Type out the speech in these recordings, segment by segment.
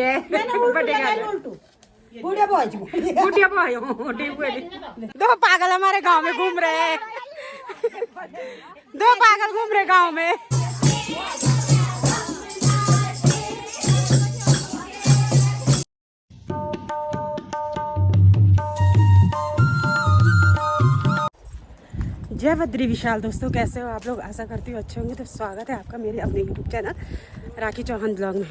दो पागल हमारे गांव में घूम रहे हैं। दो पागल घूम रहे गांव में। जय बद्री विशाल। दोस्तों कैसे हो आप लोग? आशा करती हूँ अच्छे होंगे। तो स्वागत है आपका मेरे अपने यूट्यूब चैनल राखी चौहान ब्लॉग में।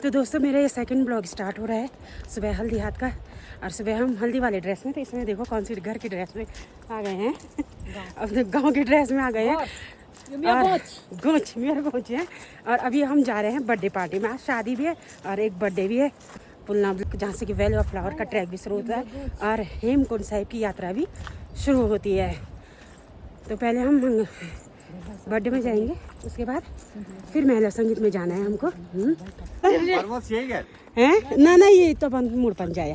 तो दोस्तों मेरा ये सेकंड ब्लॉग स्टार्ट हो रहा है सुबह हल्दी हाथ का। और सुबह हम हल्दी वाले ड्रेस में, तो इसमें देखो कौन सी घर की ड्रेस में आ गए हैं। अपने गांव की ड्रेस में आ गए हैं। गोच मेरे गोच है। और अभी हम जा रहे हैं बर्थडे पार्टी में। आज शादी भी है और एक बर्थडे भी है पुलना, जहाँ से कि वैली ऑफ फ्लावर का ट्रैक भी शुरू होता है और हेमकुंड साहिब की यात्रा भी शुरू होती है। तो पहले हम बर्थडे में जाएंगे, उसके बाद फिर महिला संगीत में जाना है हमको। हैं ना ये तो अपन मुड़पन जाया।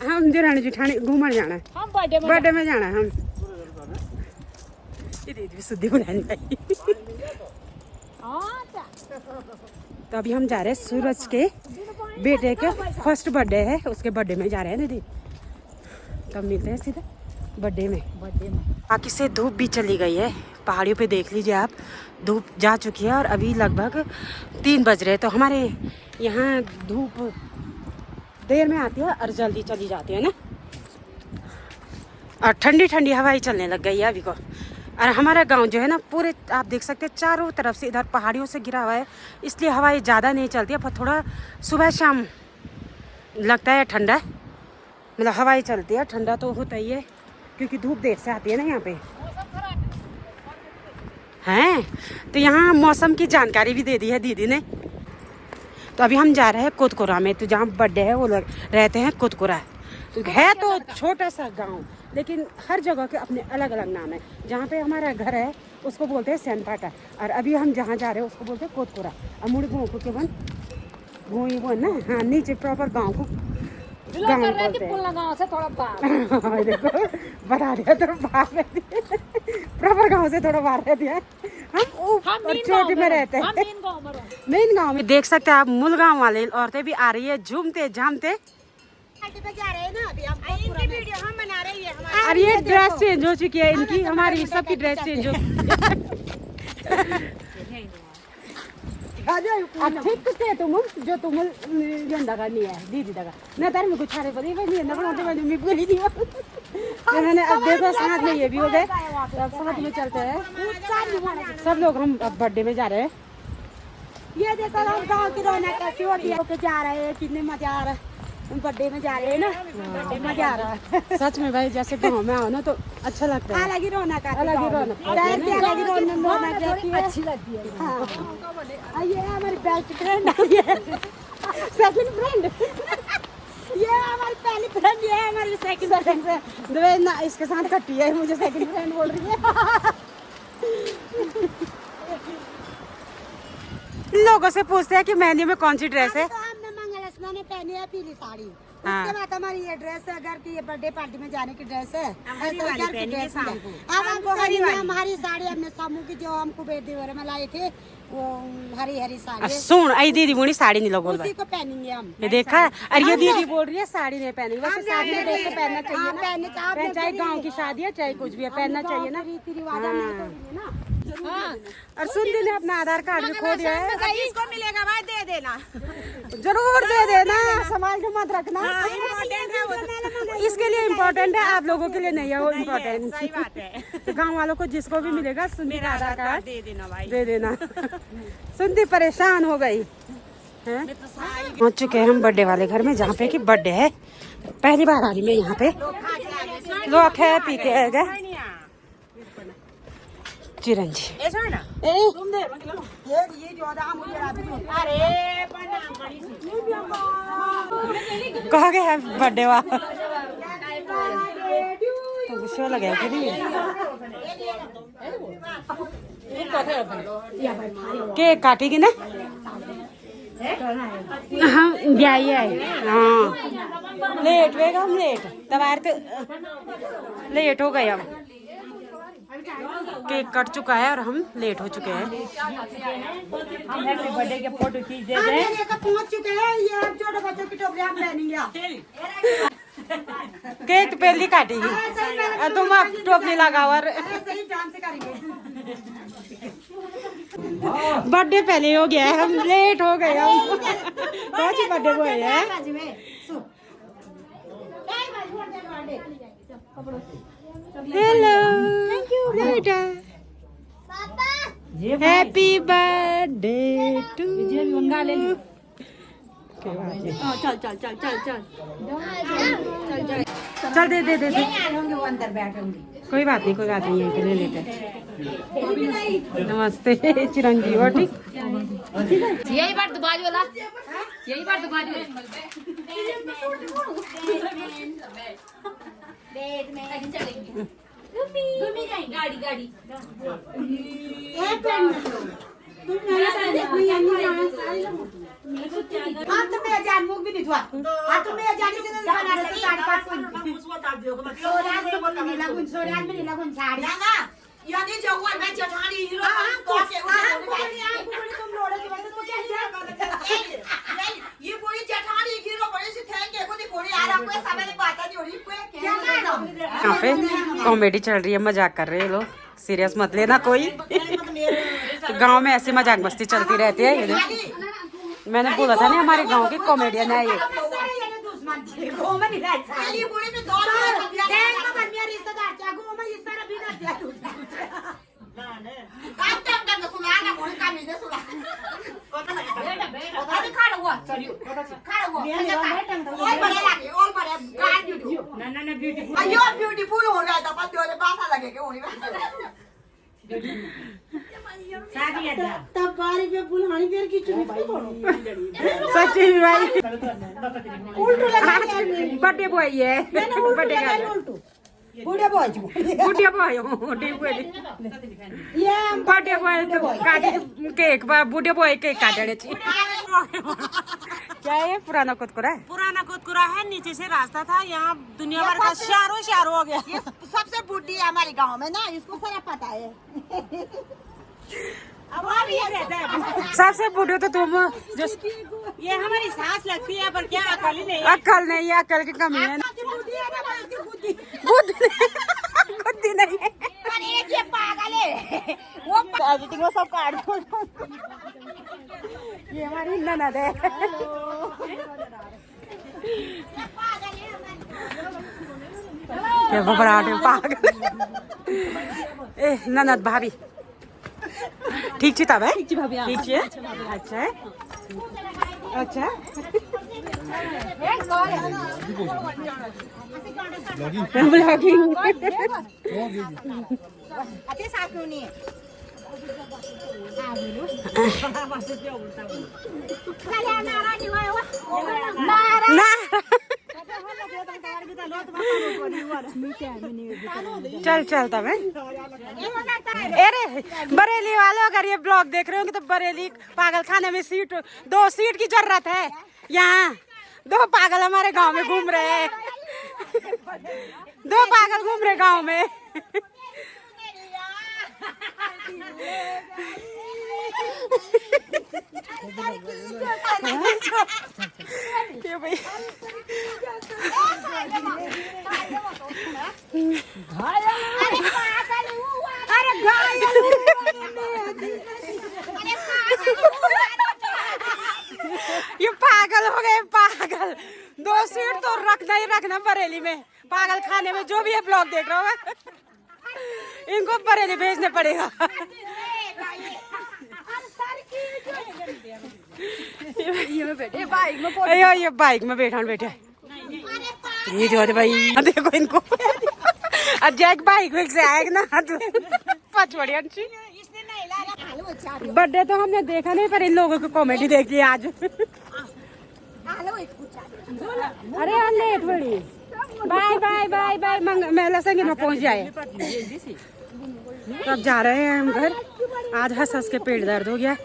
हम देरानी जेठानी घूमने जाना है, बर्थडे में जाना है हम। ये दीदी सुधी बुलानी भाई। तो अभी हम जा रहे हैं सूरज के बेटे के फर्स्ट बर्थडे है, उसके बर्थडे में जा रहे हैं दीदी। तब मिलते हैं सीधे बर्थडे में। बाकी से धूप भी चली गई है पहाड़ियों पे, देख लीजिए आप, धूप जा चुकी है और अभी लगभग 3 बज रहे हैं। तो हमारे यहाँ धूप देर में आती है और जल्दी चली जाती है ना। और ठंडी ठंडी हवाएं चलने लग गई है अभी को। और हमारा गांव जो है ना पूरे आप देख सकते हैं चारों तरफ से इधर पहाड़ियों से घिरा हुआ है, इसलिए हवाएं ज़्यादा नहीं चलती है। पर थोड़ा सुबह शाम लगता है ठंडा, मतलब हवाएं चलती है, ठंडा तो होता ही है क्योंकि धूप देर से आती है ना यहाँ पे। हैं तो यहाँ मौसम की जानकारी भी दे दी है दीदी ने। तो अभी हम जा रहे हैं कोतकुरा में। तो जहाँ बर्थडे है वो लोग रहते हैं कोतकुरा। तो है तो छोटा सा गांव, लेकिन हर जगह के अपने अलग अलग नाम है। जहाँ पे हमारा घर है उसको बोलते हैं सैनपाटा, और अभी हम जहाँ जा रहे हैं उसको बोलते हैं कोतकुरा। अमूड़ गाँव को के बन वो ना, हाँ नीचे प्रॉपर गाँव को गाँव बोलते हैं। गाँव से थोड़ा बाहर देखो बता दिया, तो बाहर रहती है, प्रॉपर गाँव से थोड़ा बाहर रहती है। हम चोटी में रहते हैं, मेन गाँव में। देख सकते हैं आप मूल गाँव वाले औरतें भी आ रही है झूमते झामते। पे जा रहे हैं ना अभी हम, इनकी वीडियो हम बना रही है। और ये ड्रेस चेंज हो चुकी है इनकी, हमारी सबकी ड्रेस चेंज हो। ठीक थे तुम जो तुम गंदा करनी है दीदी दगा ना तार में कुछ छारे पड़ी भाई ना बनाते वाली मैं पूरी दी मैंने। अब देखो साथ में ये भी हो गए, अब साथ में चलते हैं सब लोग। हम अब बर्थडे में जा रहे हैं। ये देखो हम गाँव की रौनक कैसी होती है, जा रहे हैं, कितने मजा आ रहा है। बर्थडे में जा रहे हैं ना, बर्थडे मजा आ रहा है सच में भाई। जैसे गाँव में आओ ना तो अच्छा लगता है, अलग ही रौनक, अलग ही रौनक, अलग ही रौनक अच्छी लगती है। हाँ ये हमारी बेस्ट फ्रेंड है, सेकंड फ्रेंड। ये हमारी पहली फ्रेंड, ये हमारी सेकंड फ्रेंड ना, इसके साथ खट्टी है, मुझे सेकंड फ्रेंड बोल रही है। लोगों से पूछते हैं कि मेहंदी में कौन सी ड्रेस है। ने पहनी है पीली साड़ी। उसके बाद हमारी ये ड्रेस है घर की, ये बर्थडे पार्टी में जाने की ड्रेस है। अब हमको हमारी साड़ी हमने सामू की जो हमको बेटी में लाए थे वो हरी हरी साड़ी। सुन आई दीदी बोली साड़ी नहीं लोगो उसी को पहनेंगे हम। ये देखा, अरे ये दीदी बोल रही है साड़ी नहीं पहनेगी। वैसे साड़ी में देख के पहनना चाहिए ना, चाहे गाँव की शादी है चाहे कुछ भी है, पहनना चाहिए ना, रीति रिवाज। और सुनती ने अपना आधार कार्ड भी खो दिया है। इसको मिलेगा भाई दे देना, जरूर दे देना, संभाल के मत रखना। इसके लिए इम्पोर्टेंट है, आप लोगों के लिए नहीं है वो इम्पोर्टेंट। सही बात है। तो गाँव वालों को जिसको भी मिलेगा सुनती का आधार कार्ड दे देना भाई, दे देना। सुनती परेशान हो गई है। पहुँच चुके हैं हम बर्थडे वाले घर में, जहाँ पे कि बर्थडे है। पहली बार आ रही मैं यहाँ पे। लोग है पीते है चिरंजी कहा गया बर्थडे वा तो गुस्सा लगे केक काटेगी ना। हाँ ब्याई है, हाँ लेट होगा, हम लेट तबार तो लेट हो गए हम। केक कट चुका है और हम लेट हो चुके हैं। हम हैप्पी बर्थडे के फोटो खींच दे हाँ, मेरे को पहुंच चुके हैं। ये अब छोटे बच्चों की टोकरी हम पहनेंगे। केक तो पहले काटेगी और तुम अब टोपी लगाओ और ऐसे ही डांस करेंगे। बर्थडे पहले हो गया है, हम लेट हो गए। हम कौन सी बर्थडे बॉय है? हेलो, थैंक यू बेटा। Happy birthday to you. चल चल चल चल चल चल दे दे दे दे। वो अंदर बैठूंगी। कोई बात नहीं, कोई बात नहीं, यहीं पे ले लेते हैं। नमस्ते चिरंजीवी। और ठीक यही बार दुबाज वाला, यही बार दुबाज वाला। गाड़ी गाड़ी हाँ तो मैं जान मुख भी नहीं धुआ। हाँ तो मैं जानी से बना रहे थे 5:30 सोराज में नीला गुन साड़ी ना यानी जवान मैं जठानी हीरो तो के तुम लोड़े की वजह तो क्या ये पूरी जठानी हीरो बड़े से थैंक को कोई आ रहा कोई समय में बात नहीं हो रही कोई क्या यहाँ पे कॉमेडी चल रही है, मजाक कर रहे हैं लोग, सीरियस मत लेना कोई। गांव में ऐसी मजाक मस्ती चलती रहती है। ये मैंने बोला था ना हमारे गांव की कॉमेडियन है ये। ब्यूटीफुल हो रहा था पर बासा लगेगा तब बारी पे बुलहानी पेर की चुनी सच्ची भाई उल्टू लगा बर्थडे बॉय है। बर्थडे का उल्टू बूढ़े बॉय बर्थडे बॉय ये बर्थडे बॉय काटे केक बर्थडे बॉय केक काटे क्या है? पुराना कुतकुरा है। पुराना कुतकुरा है, नीचे से रास्ता था, यहाँ दुनिया भर का शारो हो गया। ये सबसे बूढ़ी है हमारे गांव में ना, इसको सारा पता है। अब और ये रहता है सबसे बूढ़े तो तुम जो ये हमारी सांस लगती है पर क्या अकल ही नहीं अकल नहीं है, अकल की कमी है। बुद्धि नहीं है पर एक ये पागल है वो एडिटिंग में सब काट दो। ये हमारी ननद है। ये बबराट है पागल। ए ननद भाभी ठीक छी तब है? ठीक छी है? अच्छा है, अच्छा ब्लॉगिंग अच्छे साथ क्यों नहीं है चल चल तब है। अरे बरेली वालों अगर ये ब्लॉग देख रहे होंगे तो बरेली पागल खाने में सीट 2 सीट की जरूरत है। यहाँ 2 पागल हमारे गांव में घूम रहे हैं। 2 पागल घूम रहे गांव में। ये भाई ये पागल हो गए पागल। 2 सीट तो रखना ही रखना बरेली में। पागल खाने में जो भी ये ब्लॉग देख रहा होगा इनको बरेली भेजने पड़ेगा। ये बाइक में बैठा बैठे ये जो भाई देखो इनको जैक बाइक से आएगा ना पचवड़ी। बर्थडे तो हमने देखा नहीं पर इन लोगों की कॉमेडी देखी आज। अरे यार लेट बड़ी बाय बाय बाय बाय मेला संगे में पहुंच जाए। तो अब जा रहे हैं हम घर। आज हंस हंस के पेट दर्द हो गया।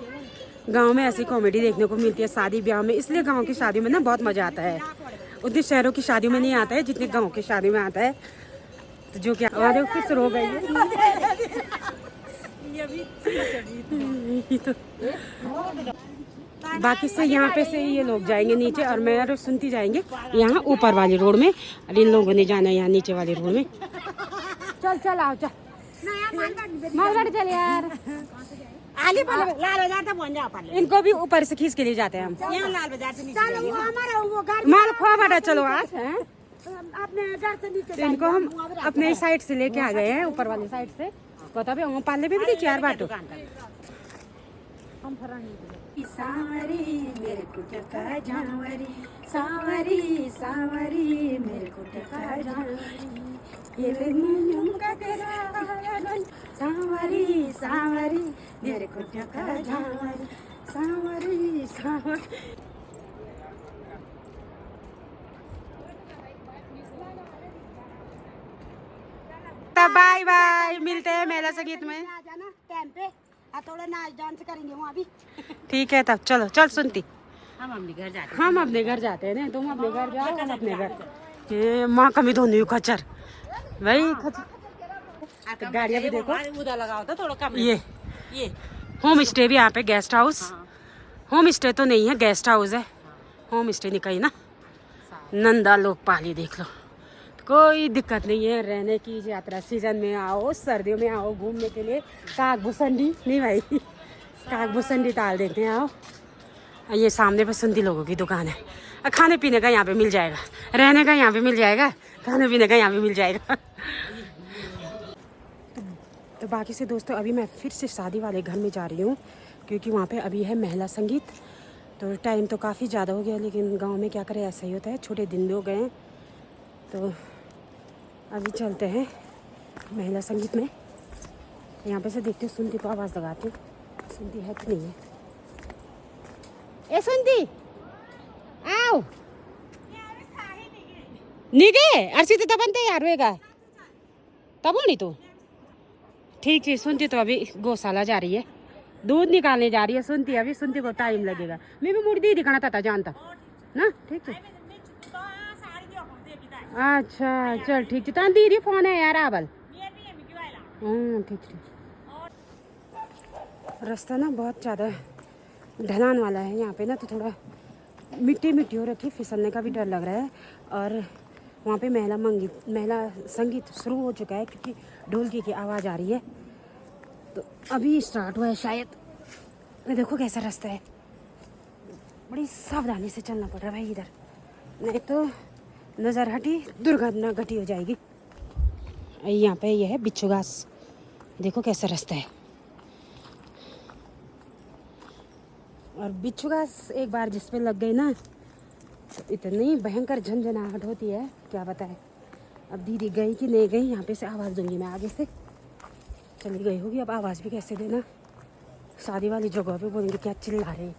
गांव में ऐसी कॉमेडी देखने को मिलती है शादी ब्याह में, इसलिए गांव की शादी में ना बहुत मजा आता है। उतनी शहरों की शादी में नहीं आता है जितनी गांव की शादी में आता है। तो जो क्या देखो फिर शुरू हो गई है। तो बाकी से यहाँ पे से ये लोग जाएंगे नीचे और मैं और सुनती जाएंगे यहाँ ऊपर वाली रोड में, और इन लोगों ने जाना है यहाँ नीचे वाली रोड में। चल चल आओ चल मालगाड़ी चल यार। आली लाल बाजार तक पहुंच जाओ पहले। इनको भी ऊपर से खींच के ले जाते हैं हम। यहाँ लाल बाजार से नीचे चलो, वो हमारा वो घर माल खोआ बाटा चलो आज हैं। अपने घर से नीचे तो इनको हम अपने साइड से लेके आ गए हैं, ऊपर वाली साइड से। पता भी वहाँ पाले भी थी 4 बाटो। सावरी मेरे को टका जानवरी, सावरी सावरी मेरे को टका जानवरी, ये मुन्नू का तेरा सावरी सावरी मेरे को टका जानवरी, सावरी सावरी। बाय बाय, मिलते हैं मेला संगीत में। आ जाना टाइम पे, थोड़ा नाच डांस करेंगे वहाँ भी। ठीक है तब चलो। चल सुनती, हम अपने घर जाते हैं। हम अपने घर जाते हैं ना, तुम अपने घर जाओ हम अपने घर। ये माँ कमी धोनी खच्चर भाई खच्चर। तो गाड़ियाँ भी देखो उधर लगाओ तो थोड़ा कम। ये होम स्टे भी यहाँ पे, गेस्ट हाउस। होम स्टे तो नहीं है, गेस्ट हाउस है। होम स्टे नहीं कहीं ना। नंदा लोकपाली देख लो, कोई दिक्कत नहीं है रहने की। यात्रा सीजन में आओ, सर्दियों में आओ घूमने के लिए। काग भुसंडी नहीं भाई, काग भुसंडी ताल देते हैं आओ। ये सामने पे सुंदी लोगों की दुकान है। खाने पीने का यहाँ पे मिल जाएगा, रहने का यहाँ पे मिल जाएगा, खाने पीने का यहाँ पे मिल जाएगा। तो बाकी से दोस्तों अभी मैं फिर से शादी वाले घर में जा रही हूँ, क्योंकि वहाँ पे अभी है महिला संगीत। तो टाइम तो काफ़ी ज़्यादा हो गया, लेकिन गांव में क्या करें, ऐसा ही होता है। छोटे दिन भी हो गए हैं, तो अभी चलते हैं महिला संगीत में। यहाँ पे से देखते हो, सुनती को आवाज़ लगाती हूँ, सुनती है कि नहीं है। ए सुनती आओ निगे अर्सी तो तबन तैयार होएगा तब नहीं तो ठीक चीज। सुनती तो अभी गौशाला जा रही है, दूध निकालने जा रही है सुनती। अभी सुनती को टाइम लगेगा। मैं भी मुड़ी दीदी दिखाना था जानता ना। ठीक है अच्छा चल ठीक है। दीदी फोन है यार आवल। ठीक ठीक। रास्ता ना बहुत ज़्यादा ढलान वाला है यहाँ पे ना, तो थोड़ा मिट्टी मिट्टी हो रखी, फिसलने का भी डर लग रहा है। और वहाँ पे महिला संगीत शुरू हो चुका है, क्योंकि ढोलकी की आवाज़ आ रही है। तो अभी स्टार्ट हुआ है शायद। देखो कैसा रास्ता है, बड़ी सावधानी से चलना पड़ रहा है भाई इधर, नहीं तो नज़र हटी दुर्घटना घटी हो जाएगी। यहाँ पे ये है बिच्छू घास, देखो कैसा रास्ता है। और बिच्छू घास एक बार जिस पे लग गई ना, तो इतनी भयंकर झंझनाहट होती है क्या बताए। अब दीदी गई कि नहीं गई, यहाँ पे से आवाज़ दूंगी मैं आगे से। चली गई होगी, अब आवाज़ भी कैसे देना। शादी वाली जगह पे बोलेंगे क्या चिल्ला रहे।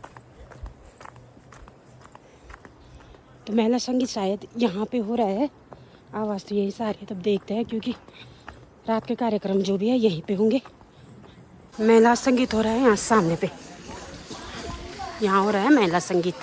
तो महिला संगीत शायद यहाँ पे हो रहा है, आवाज़ तो यही से आ रही है। तब देखते हैं, क्योंकि रात के कार्यक्रम जो भी है यहीं पे होंगे। महिला संगीत हो रहा है यहाँ सामने पे, यहाँ हो रहा है महिला संगीत।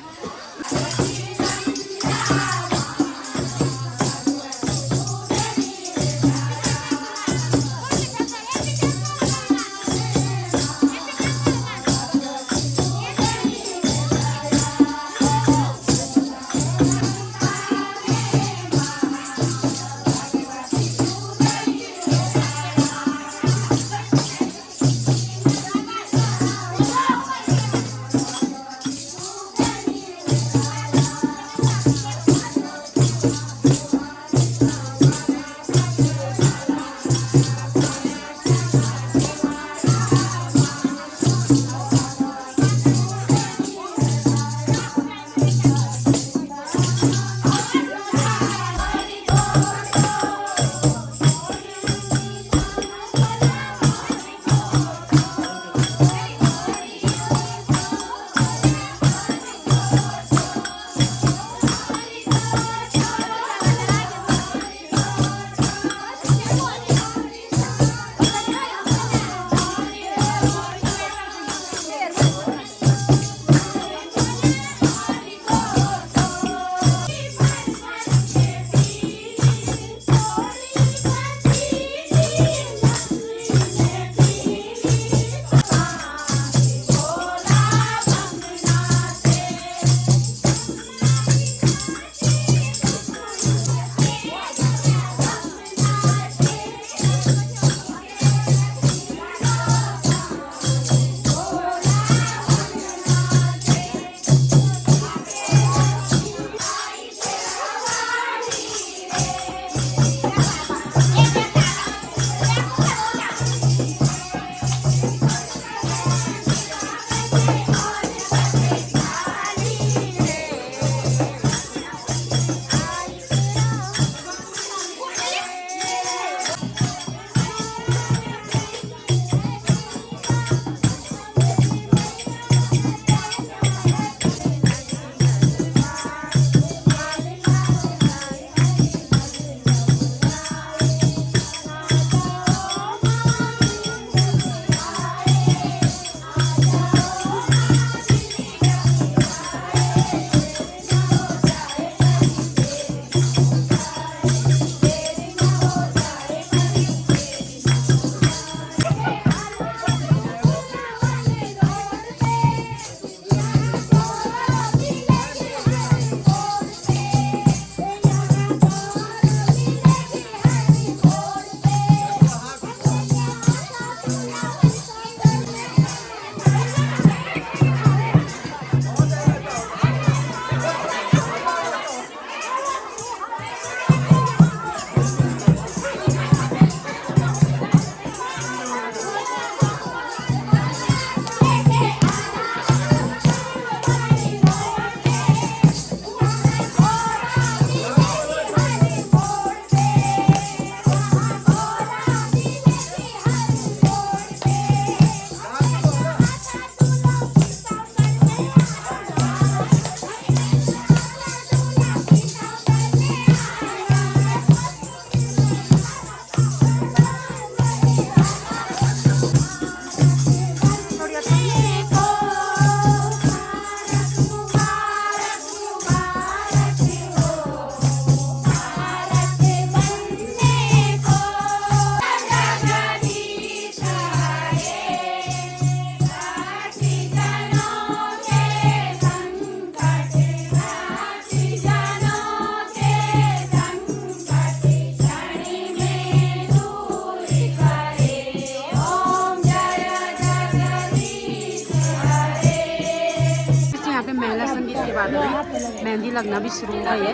यहाँ पे महिला संगीत के बाद अभी मेहंदी लगना भी शुरू हो गई है।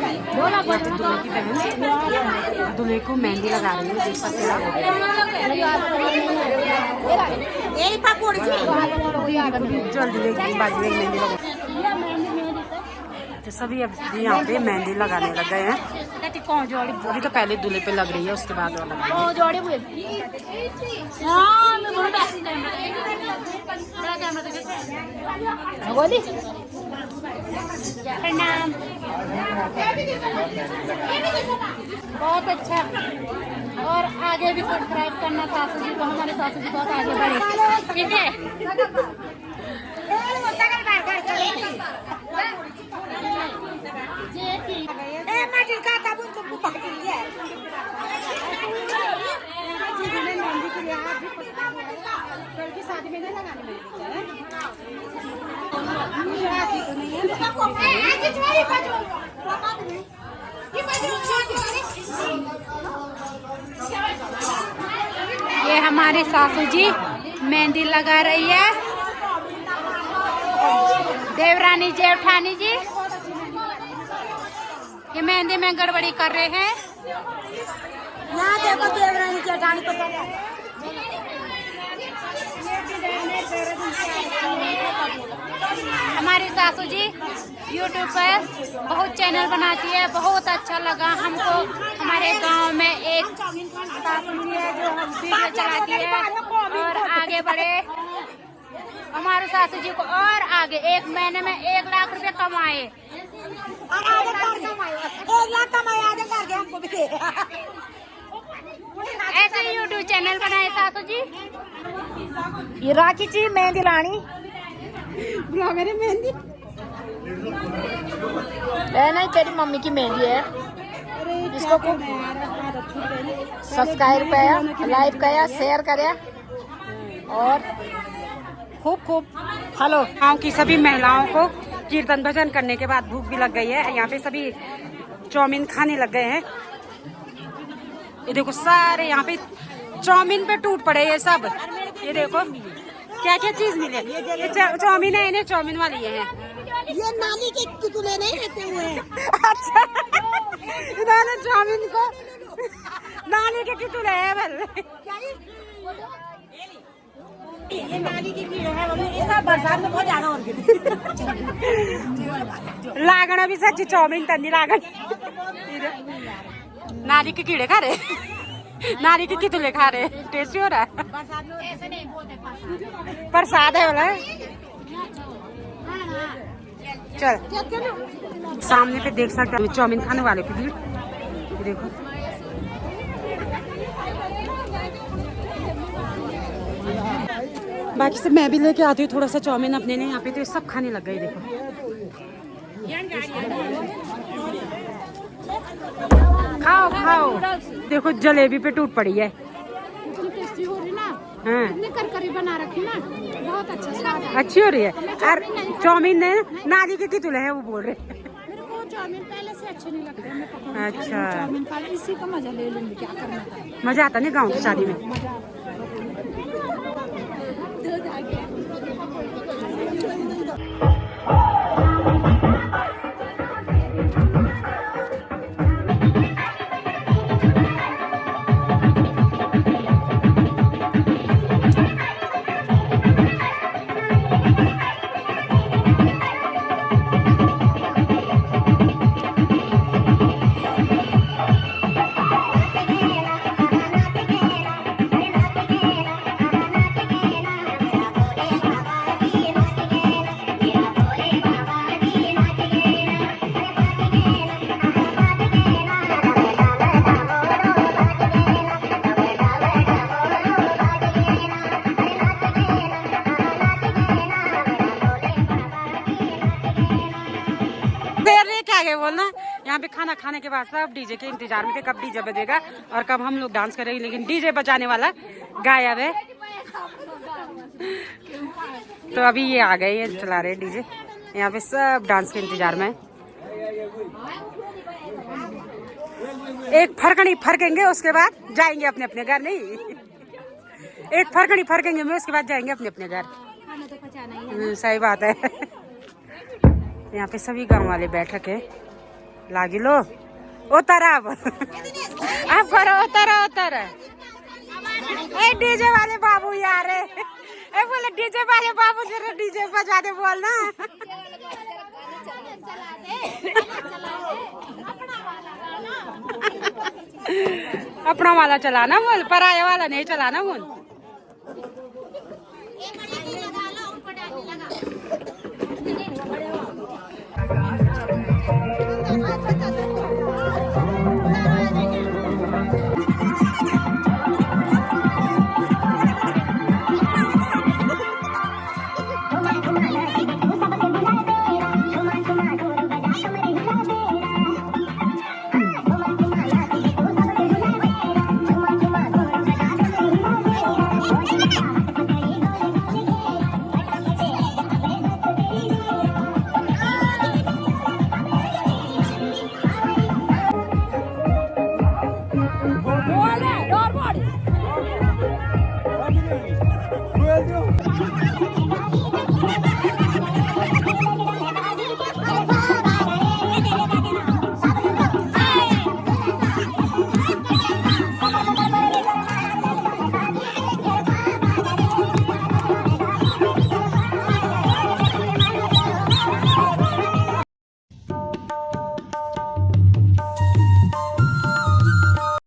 यहाँ पे दूल्हे की बहन दूल्हे को मेहंदी लगा रही है, देख सकते हैं आप। जल्दी लेगी बाजू में मेहंदी लगा, तो सभी अब यहाँ पे मेहंदी लगाने लग गए हैं। अभी तो पहले दूल्हे पे लग रही है, उसके बाद प्रणाम। बहुत अच्छा, और आगे भी सब्सक्राइब करना सासू जी को, हमारे सासू जी बहुत आगे बढ़े, ठीक है। शादी में नहीं लगाने ये हमारी सासू जी मेहंदी लगा रही है, देवरानी जेठानी जी ये मेहंदी में गड़बड़ी कर रहे हैं। यहाँ देखो देवरानी जेठानी को हमारी सासू जी यूट्यूब पर बहुत चैनल बनाती है, बहुत अच्छा लगा हमको। हमारे गांव में एक सासू जी है जो वीडियो चलाती है और आगे बढ़े हमारे सासू जी को, और आगे 1 महीने में 1 लाख रुपए कमाए। 1 लाख कमाए आगे करके हमको भी ऐसे यूट्यूब चैनल बनाए सासू जी। ये राखी जी मेहंदी लानी ब्लॉगर है मेहंदी नहीं, तेरी मम्मी की मेहंदी है। इसको सब्सक्राइब किया, लाइक किया, शेयर किया और खूब खूब हेलो। गाँव की सभी महिलाओं को कीर्तन भजन करने के बाद भूख भी लग गई है। यहाँ पे सभी चाउमीन खाने लग गए हैं। ये देखो सारे यहाँ पे चाउमीन पे टूट पड़े ये सब। ये देखो क्या क्या चीज मिले, ये चाउमीन है, इन्हें चाउमीन वाली है। ये नानी के चुटकुले नहीं रहते हुए हैं। अच्छा इन्होंने चाउमीन को नानी के चुटकुले है बल। ये नानी की कीड़े है, ये सब बरसात में बहुत ज्यादा हो गई। लागण भी सच्ची चाउमीन तंदी लागण। नानी के कीड़े खा रहे, नानी के कितने खा रहे, टेस्टी हो रहा है। प्रसाद है बोला। चल सामने पे देख सकते हैं चाउमीन खाने वाले की भीड़। देखो बाकी से मैं भी लेके आती हूँ थोड़ा सा चाउमीन अपने लिए। यहाँ पे तो सब खाने लग गए। देखो खाओ खाओ। देखो जलेबी पे टूट पड़ी है। टेस्टी हो रही ना, हाँ करकरी बना रखी ना, बहुत अच्छा स्वाद है। अच्छी हो रही है। और चाउमीन नाली के कितुले है वो बोल रहे। मेरे को चाउमीन पहले से अच्छे नहीं लगते, मैं पकाऊंगी अच्छा चाउमीन खा इसी का मजा ले लूंगी, क्या करना था। मजा आता नहीं गाँव की शादी में। बोलना यहाँ पे खाना खाने के बाद सब डीजे के इंतजार में थे, कब डीजे बजेगा और कब हम लोग डांस करेंगे। लेकिन डीजे बजाने वाला गायब है। तो अभी ये आ गए, ये चला रहे डीजे। यहाँ पे सब डांस के इंतजार में। एक फरकनी फरकेंगे उसके बाद जाएंगे अपने अपने घर। नहीं एक फरकनी फरकेंगे में उसके बाद जाएंगे अपने अपने घर। सही बात है। यहाँ पे सभी गांव वाले बैठक है। लागी लो उतर अब करो उतर। ए डीजे वाले बाबू यार ए बोले डीजे वाले बाबू जरा डीजे बजा दे बोलना। अपना वाला चलाना बोल, पराया वाला नहीं चलाना बोल।